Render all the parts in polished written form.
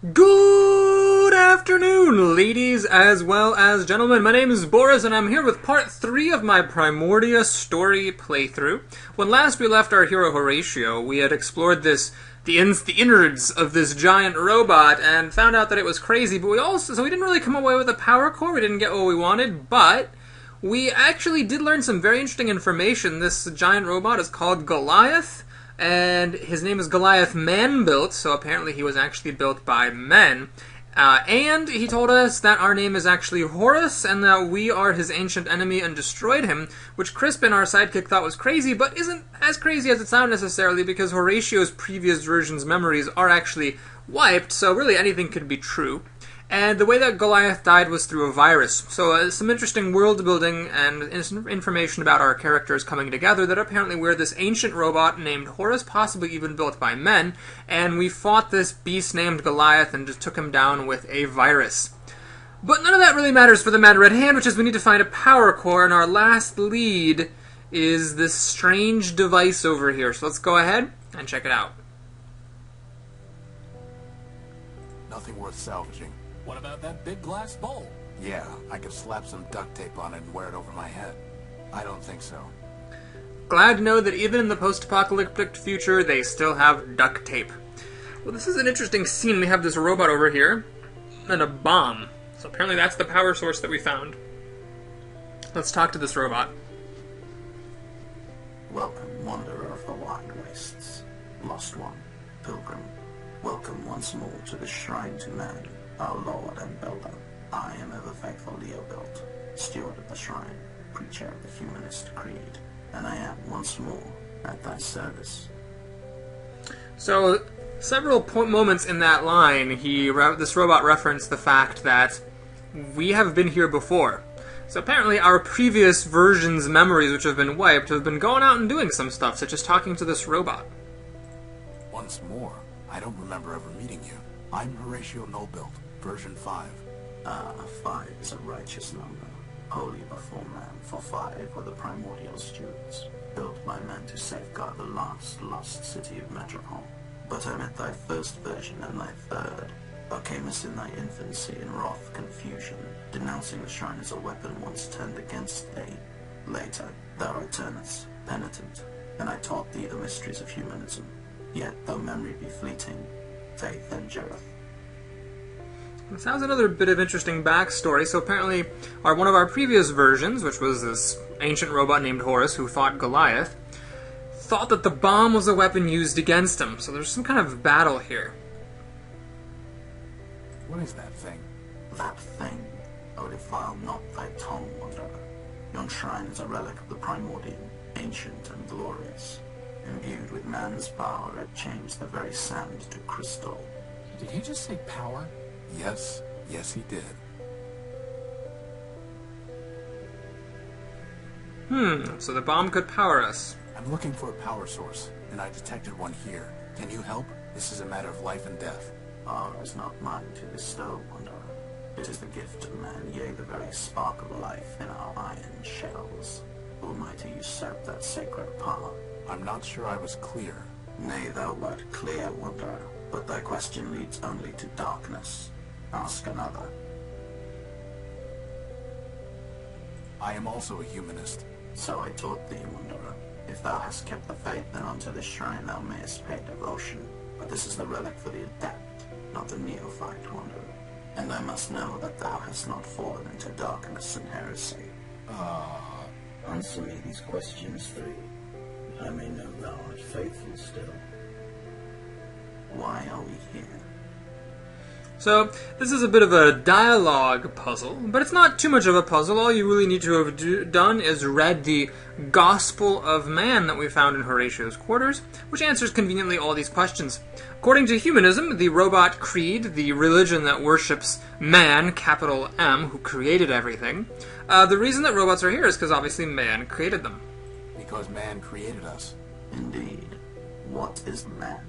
Good afternoon, ladies as well as gentlemen. My name is Boris, and I'm here with part 3 of my Primordia story playthrough. When last we left our hero Horatio, we had explored the innards of this giant robot and found out that it was crazy, but we didn't really come away with a power core. We didn't get what we wanted, but we actually did learn some very interesting information. This giant robot is called Goliath, and his name is Goliath Man-Built, so apparently he was actually built by men. And he told us that our name is actually Horus, and that we are his ancient enemy and destroyed him, which Crispin, our sidekick, thought was crazy, but isn't as crazy as it sounds necessarily, because Horatio's previous version's memories are actually wiped, so really anything could be true. And the way that Goliath died was through a virus. So some interesting world building and information about our characters coming together, that apparently we're this ancient robot named Horus, possibly even built by men, and we fought this beast named Goliath and just took him down with a virus. But none of that really matters for the Mad Red Hand, which is we need to find a power core, and our last lead is this strange device over here. So let's go ahead and check it out. Nothing worth salvaging. What about that big glass bowl? Yeah, I could slap some duct tape on it and wear it over my head. I don't think so. Glad to know that even in the post-apocalyptic future, they still have duct tape. Well, this is an interesting scene. We have this robot over here, and a bomb. So apparently that's the power source that we found. Let's talk to this robot. Welcome, wanderer of the wide wastes. Lost one, pilgrim. Welcome once more to the shrine to man, our Lord and Builder. I am ever faithful Leo Built, steward of the shrine, preacher of the humanist creed, and I am once more at thy service. So, several moments in that line, this robot referenced the fact that we have been here before. So apparently our previous version's memories, which have been wiped, have been going out and doing some stuff, such as talking to this robot. Once more? I don't remember ever meeting you. I'm Horatio No-Built, version 5. 5 is a righteous number, holy before man, for 5 were the primordial stewards, built by man to safeguard the last lost city of Metropole. But I met thy first version and thy third. Thou camest in thy infancy in wrath confusion, denouncing the shrine as a weapon once turned against thee. Later, thou returnest, penitent, and I taught thee the mysteries of humanism. Yet, though memory be fleeting, faith endureth. It sounds another bit of interesting backstory. So apparently, one of our previous versions, which was this ancient robot named Horus who fought Goliath, thought that the bomb was a weapon used against him. So there's some kind of battle here. What is that thing? That thing, O defile not thy tongue, wanderer. Yon shrine is a relic of the primordial, ancient and glorious. Imbued with man's power, it changed the very sand to crystal. Did he just say power? Yes, he did. So the bomb could power us. I'm looking for a power source, and I detected one here. Can you help? This is a matter of life and death. Power is not mine to bestow, wanderer. It is the gift of man, yea, the very spark of life in our iron shells. Almighty usurp that sacred power. I'm not sure I was clear. Nay, thou wert clear, wanderer, but thy question leads only to darkness. Ask another. I am also a humanist. So I taught thee, wanderer. If thou hast kept the faith, then unto this shrine thou mayest pay devotion. But this is the relic for the adept, not the neophyte, wanderer. And I must know that thou hast not fallen into darkness and heresy. Answer me these questions 3. I may know thou art faithful still. Why are we here? So, this is a bit of a dialogue puzzle, but it's not too much of a puzzle. All you really need to have done is read the Gospel of Man that we found in Horatio's quarters, which answers conveniently all these questions. According to humanism, the robot creed, the religion that worships man, capital M, who created everything, the reason that robots are here is because obviously man created them. Because man created us. Indeed. What is man?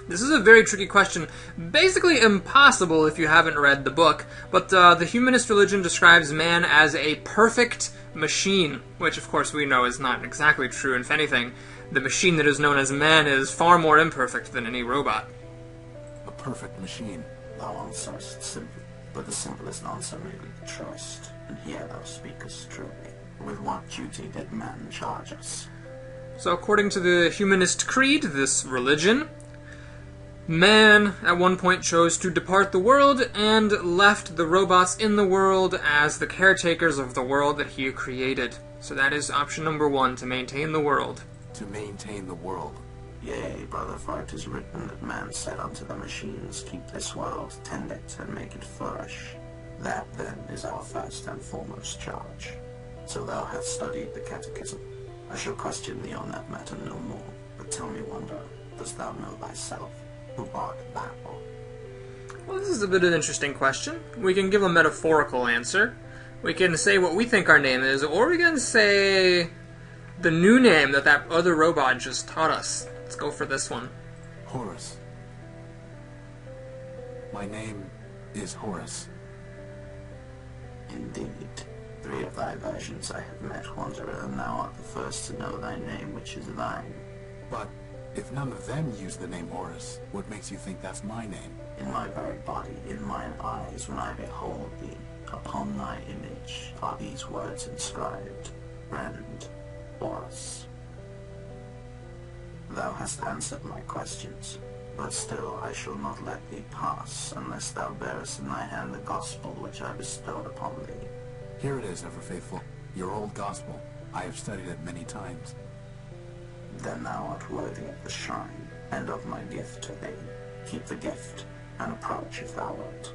This is a very tricky question, basically impossible if you haven't read the book, but the humanist religion describes man as a perfect machine, which of course we know is not exactly true. If anything, the machine that is known as man is far more imperfect than any robot. A perfect machine. Thou answerest simply, but the simplest answer may be the truest. And here thou speakest truly. With what duty did man charge us? So according to the humanist creed, this religion, man at one point chose to depart the world and left the robots in the world as the caretakers of the world that he created. So that is option number 1, to maintain the world. To maintain the world. Yea, brother, for it is written that man said unto the machines, keep this world, tend it, and make it flourish. That, then, is our first and foremost charge. So thou hast studied the catechism. I shall question thee on that matter no more. But tell me, Wanderer, dost thou know thyself? Who art thou? Well, this is a bit of an interesting question. We can give a metaphorical answer. We can say what we think our name is, or we can say the new name that that other robot just taught us. Let's go for this one. Horus. My name is Horus. Indeed. 3 of thy versions I have met, Wanderer, and thou art the first to know thy name, which is thine. But if none of them use the name Horus, what makes you think that's my name? In my very body, in mine eyes, when I behold thee, upon thy image are these words inscribed, Friend Horus. Thou hast answered my questions, but still I shall not let thee pass, unless thou bearest in thy hand the gospel which I bestowed upon thee. Here it is, ever-faithful, your old gospel. I have studied it many times. Then thou art worthy of the shrine, and of my gift to thee. Keep the gift, and approach if thou wilt.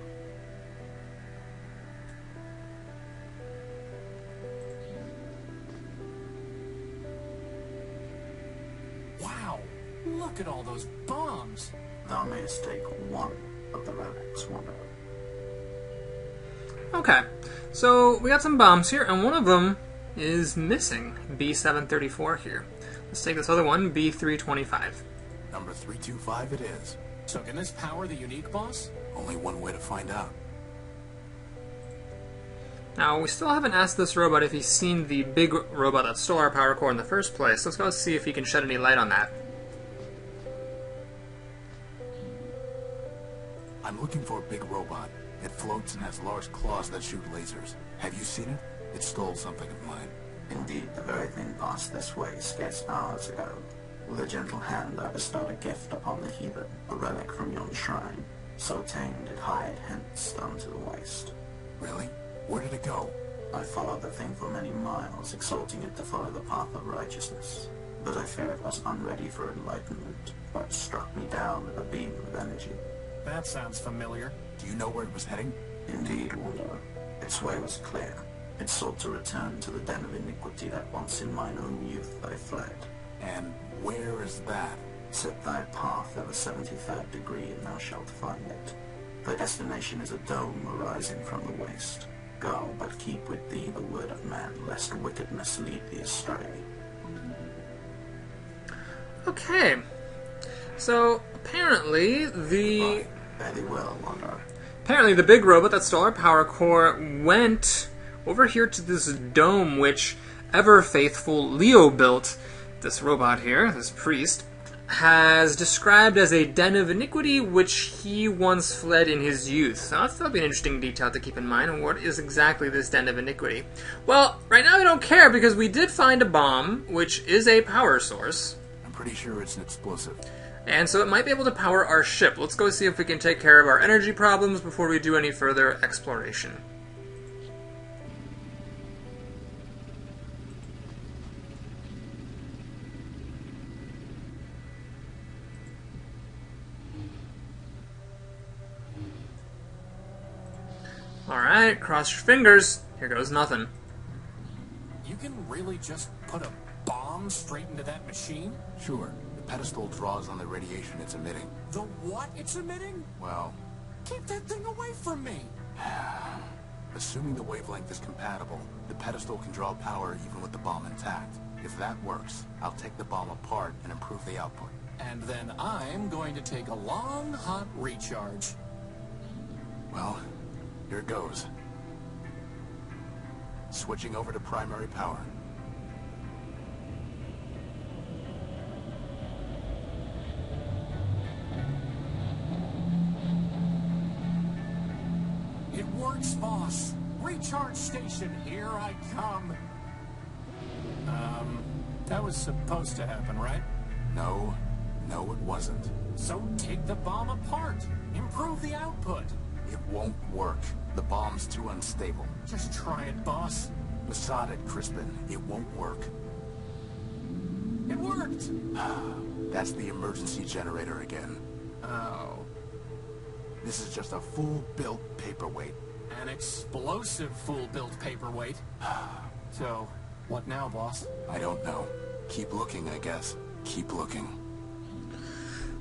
Wow! Look at all those bombs! Thou mayest take one of the relics, Wanderer. Okay, so we got some bombs here, and one of them is missing. B734 here. Let's take this other one, B325. Number 325 it is. So can this power the unique boss? Only one way to find out. Now, we still haven't asked this robot if he's seen the big robot that stole our power core in the first place. Let's go see if he can shed any light on that. I'm looking for a big robot. It floats and has large claws that shoot lasers. Have you seen it? It stole something of mine. Indeed, the very thing passed this way scarce hours ago. With a gentle hand I bestowed a gift upon the heathen, a relic from yon shrine. So tamed it hied hence unto the waste. Really? Where did it go? I followed the thing for many miles, exhorting it to follow the path of righteousness. But I fear it was unready for enlightenment, for it struck me down with a beam of energy. That sounds familiar. Do you know where it was heading? Indeed, Wanderer. Its way was clear. It sought to return to the den of iniquity that once in mine own youth I fled. And where is that? Set thy path at the 73rd degree, and thou shalt find it. Thy destination is a dome arising from the waste. Go, but keep with thee the word of man, lest wickedness lead thee astray. Okay, so apparently the Very well, Wanderer. big robot that stole our power core went over here to this dome which ever faithful Leo built. This robot here, this priest, has described as a den of iniquity which he once fled in his youth. Now that'll be an interesting detail to keep in mind. What is exactly this den of iniquity? Well, right now we don't care because we did find a bomb, which is a power source. I'm pretty sure it's an explosive. And so it might be able to power our ship. Let's go see if we can take care of our energy problems before we do any further exploration. Alright, cross your fingers. Here goes nothing. You can really just put a bomb straight into that machine? Sure, the pedestal draws on the radiation it's emitting. The what it's emitting? Well, Keep that thing away from me! assuming the wavelength is compatible, the pedestal can draw power even with the bomb intact. If that works, I'll take the bomb apart and improve the output. And then I'm going to take a long, hot recharge. Well, here goes. Switching over to primary power. It works, boss. Recharge station, here I come. That was supposed to happen, right? No, it wasn't. So take the bomb apart. Improve the output. It won't work. The bomb's too unstable. Just try it, boss. Beside it, Crispin. It won't work. It worked! That's the emergency generator again. Oh. This is just a full-built paperweight. An explosive full-built paperweight. So, what now, boss? I don't know. Keep looking, I guess. Keep looking.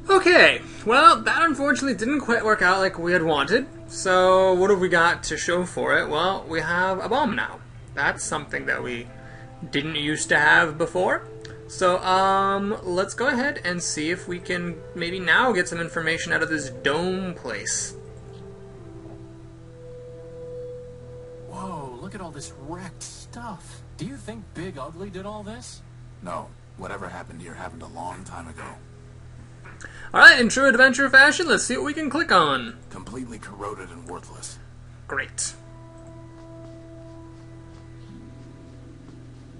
Okay, well, that unfortunately didn't quite work out like we had wanted. So, what have we got to show for it? Well, we have a bomb now. That's something that we didn't used to have before. So, let's go ahead and see if we can maybe now get some information out of this dome place. Whoa, look at all this wrecked stuff. Do you think Big Ugly did all this? No. Whatever happened here happened a long time ago. Alright, in true adventure fashion, let's see what we can click on. Completely corroded and worthless. Great.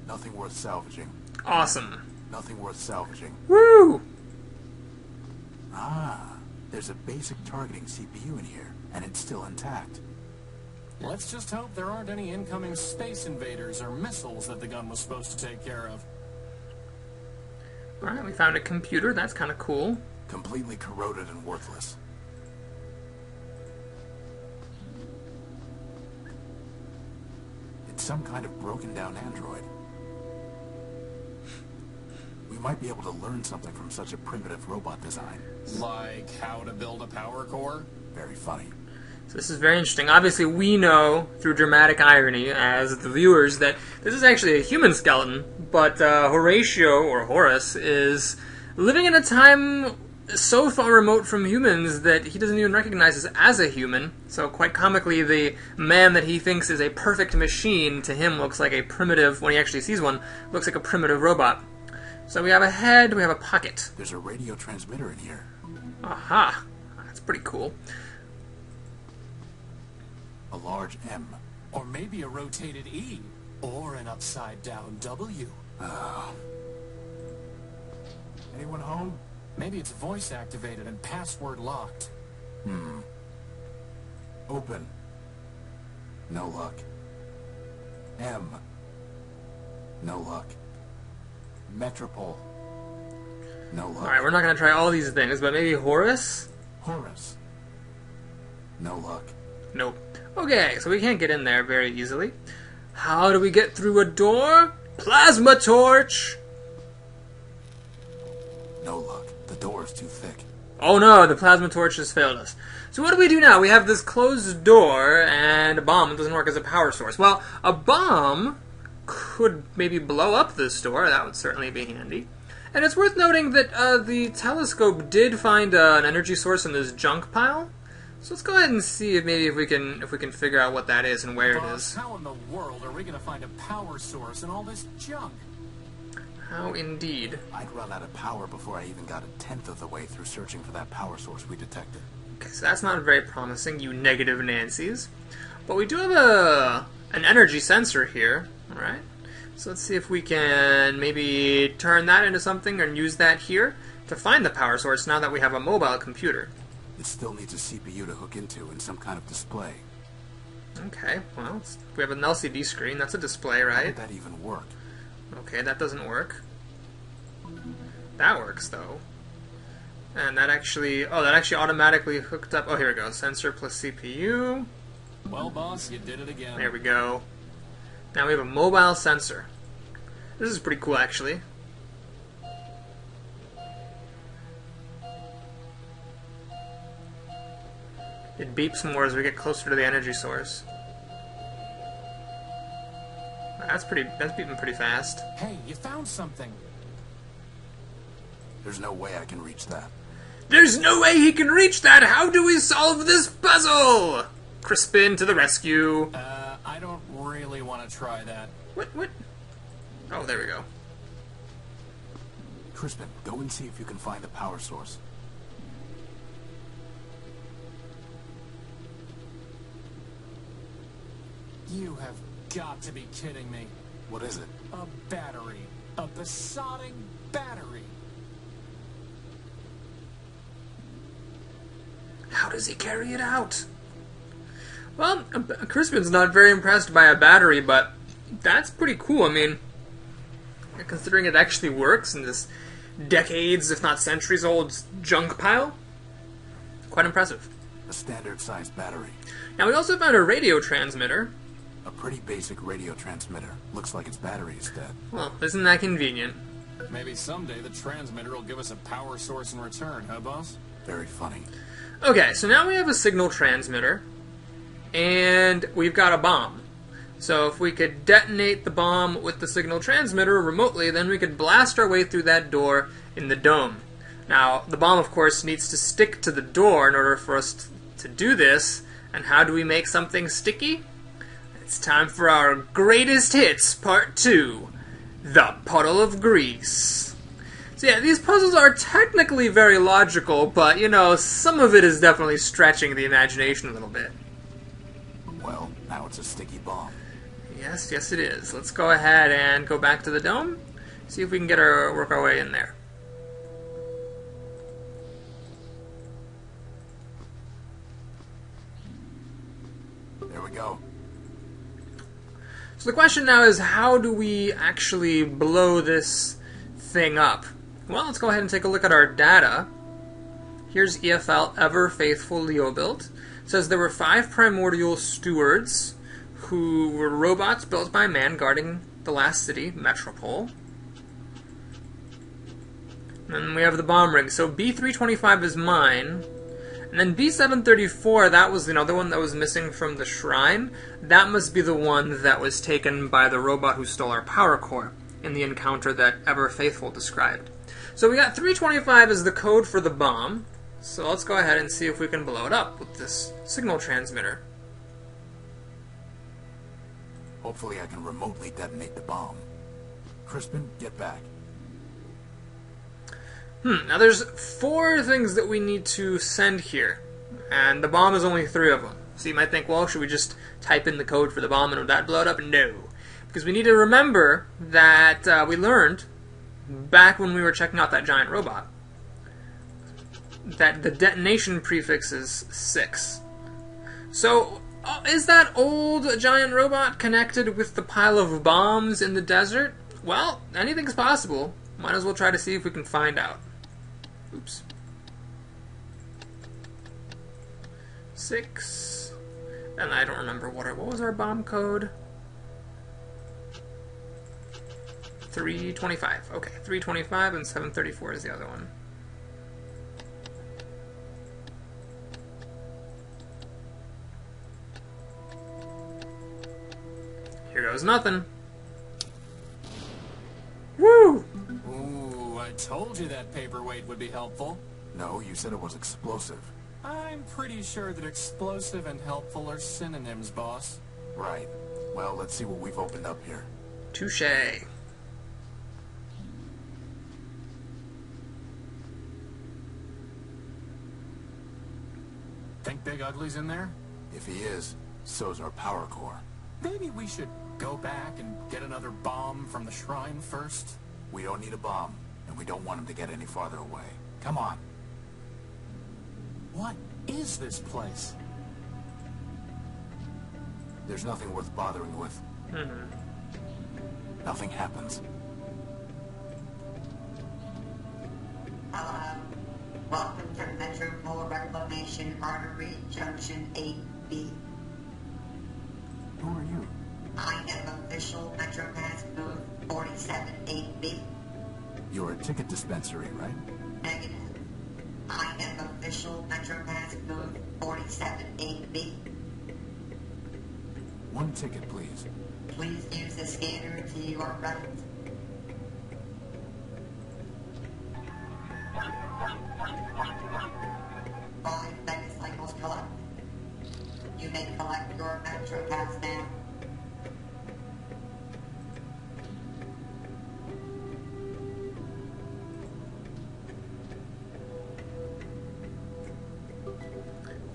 Nothing worth salvaging. Awesome. Nothing worth salvaging. Woo! There's a basic targeting CPU in here, and it's still intact. Let's just hope there aren't any incoming space invaders or missiles that the gun was supposed to take care of. Alright, we found a computer. That's kind of cool. Completely corroded and worthless. It's some kind of broken down android. We might be able to learn something from such a primitive robot design. Like how to build a power core? Very funny. So this is very interesting. Obviously, we know, through dramatic irony, as the viewers, that this is actually a human skeleton, but Horatio, or Horace, is living in a time so far remote from humans that he doesn't even recognize us as a human. So quite comically, the man that he thinks is a perfect machine to him looks like a primitive, when he actually sees one, looks like a primitive robot. So we have a head, we have a pocket. There's a radio transmitter in here. Aha! That's pretty cool. A large M. Or maybe a rotated E. Or an upside-down W. Anyone home? Maybe it's voice-activated and password-locked. Open. No luck. M. No luck. Metropole. No luck. Alright, we're not going to try all these things, but maybe Horace? Horus. No luck. Nope. Okay, so we can't get in there very easily. How do we get through a door? Plasma torch! No luck. The door is too thick. Oh no, the plasma torch has failed us. So what do we do now? We have this closed door and a bomb. It doesn't work as a power source. Well, a bomb could maybe blow up this door. That would certainly be handy. And it's worth noting that the telescope did find an energy source in this junk pile. So let's go ahead and see if maybe if we can figure out what that is and where it Boss, is. how in the world are we going to find a power source in all this junk? How indeed. I'd run out of power before I even got a tenth of the way through searching for that power source we detected. Okay, so that's not very promising, you negative Nancys. But we do have an energy sensor here, alright? So let's see if we can maybe turn that into something and use that here to find the power source now that we have a mobile computer. It still needs a CPU to hook into and some kind of display. Okay, well, we have an LCD screen, that's a display, How right? would that even work? Okay, that doesn't work. That works, though. And that actually automatically hooked up. Oh, here we go. Sensor plus CPU. Well, boss, you did it again. There we go. Now we have a mobile sensor. This is pretty cool, actually. It beeps more as we get closer to the energy source. That's beeping pretty fast. Hey, you found something. There's no way I can reach that. There's no way he can reach that! How do we solve this puzzle? Crispin to the rescue. I don't really want to try that. What? Oh, there we go. Crispin, go and see if you can find the power source. You have got to be kidding me. What is it? A battery. A besotting battery. How does he carry it out? Well, Crispin's not very impressed by a battery, but that's pretty cool. I mean, considering it actually works in this decades, if not centuries old junk pile, quite impressive. A standard-sized battery. Now, we also found a radio transmitter. A pretty basic radio transmitter. Looks like its battery is dead. Well, isn't that convenient? Maybe someday the transmitter will give us a power source in return, huh, boss? Very funny. Okay, so now we have a signal transmitter, and we've got a bomb. So if we could detonate the bomb with the signal transmitter remotely, then we could blast our way through that door in the dome. Now, the bomb, of course, needs to stick to the door in order for us to do this. And how do we make something sticky? It's time for our greatest hits, part 2, The Puddle of Grease. So yeah, these puzzles are technically very logical, but, you know, some of it is definitely stretching the imagination a little bit. Well, now it's a sticky bomb. Yes, yes it is. Let's go ahead and go back to the dome, see if we can work our way in there. There we go. So the question now is, how do we actually blow this thing up? Well, let's go ahead and take a look at our data. Here's EFL Ever Faithful Leobuild. It says there were 5 primordial stewards who were robots built by man guarding the last city, Metropole. And then we have the bomb ring. So B325 is mine. And then B734, that was the other one that was missing from the shrine. That must be the one that was taken by the robot who stole our power core in the encounter that Ever Faithful described. So we got 325 as the code for the bomb. So let's go ahead and see if we can blow it up with this signal transmitter. Hopefully I can remotely detonate the bomb. Crispin, get back. Now there's 4 things that we need to send here, and the bomb is only 3 of them. So you might think, well, should we just type in the code for the bomb and would that blow it up? No. Because we need to remember that we learned back when we were checking out that giant robot that the detonation prefix is 6. So, is that old giant robot connected with the pile of bombs in the desert? Well, anything's possible. Might as well try to see if we can find out. Oops. 6. And I don't remember what was our bomb code? 325. Okay, 325 and 734 is the other one. Here goes nothing. Woo! Ooh, I told you that paperweight would be helpful. No, you said it was explosive. I'm pretty sure that explosive and helpful are synonyms, boss. Right. Well, let's see what we've opened up here. Touché. Think Big Ugly's in there? If he is, so's our power core. Maybe we should go back and get another bomb from the shrine first? We don't need a bomb, and we don't want him to get any farther away. Come on. What is this place? There's nothing worth bothering with. Nothing happens. Hello. Welcome to Metropole Reclamation Artery Junction 8B. Who are you? I am official MetroPass booth 478B. You're a ticket dispensary, right? Negative. I am official MetroPass booth 478B. One ticket, please. Please use the scanner to your right. Five megacycles collect. You may collect your MetroPass now.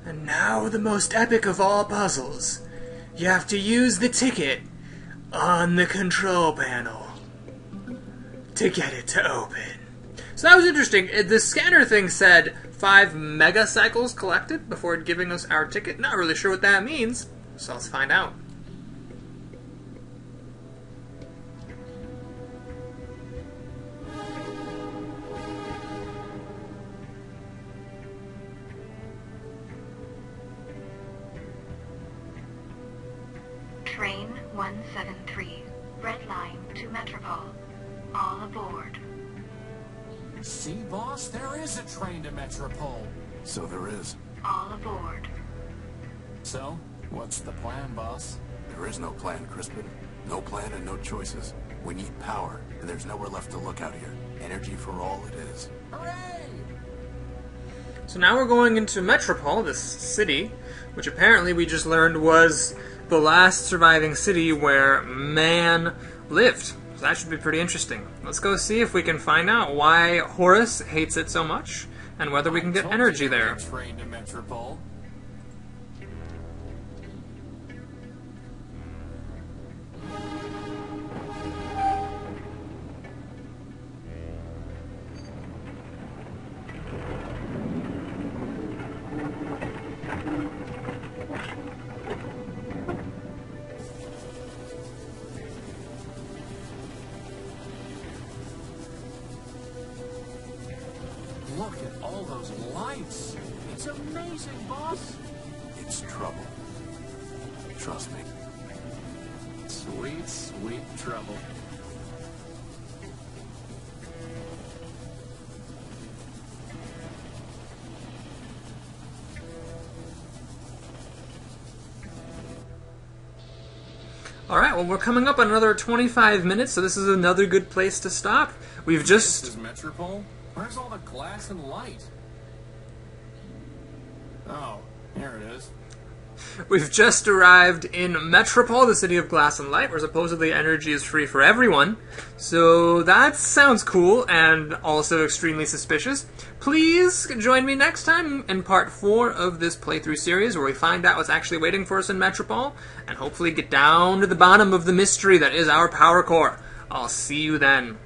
And now the most epic of all puzzles. You have to use the ticket on the control panel to get it to open. So that was interesting. The scanner thing said 5 megacycles collected before giving us our ticket. Not really sure what that means, so let's find out. Train 173, Red Line to Metropole. All aboard. See, boss, there is a train to Metropole. So there is. All aboard. So, what's the plan, boss? There is no plan, Crispin. No plan and no choices. We need power, and there's nowhere left to look out here. Energy for all it is. Hooray! So now we're going into Metropole, this city, which apparently we just learned was the last surviving city where man lived. So that should be pretty interesting. Let's go see if we can find out why Horus hates it so much, and whether we can get energy there. Train to Metropole. Look at all those lights. It's amazing, boss. It's trouble. Trust me. Sweet, sweet trouble. Alright, well, we're coming up on another 25 minutes, so this is another good place to stop. We've This just... is Metropole? Where's all the glass and light? Oh, here it is. We've just arrived in Metropole, the city of glass and light, where supposedly energy is free for everyone. So that sounds cool and also extremely suspicious. Please join me next time in part 4 of this playthrough series, where we find out what's actually waiting for us in Metropole, and hopefully get down to the bottom of the mystery that is our power core. I'll see you then.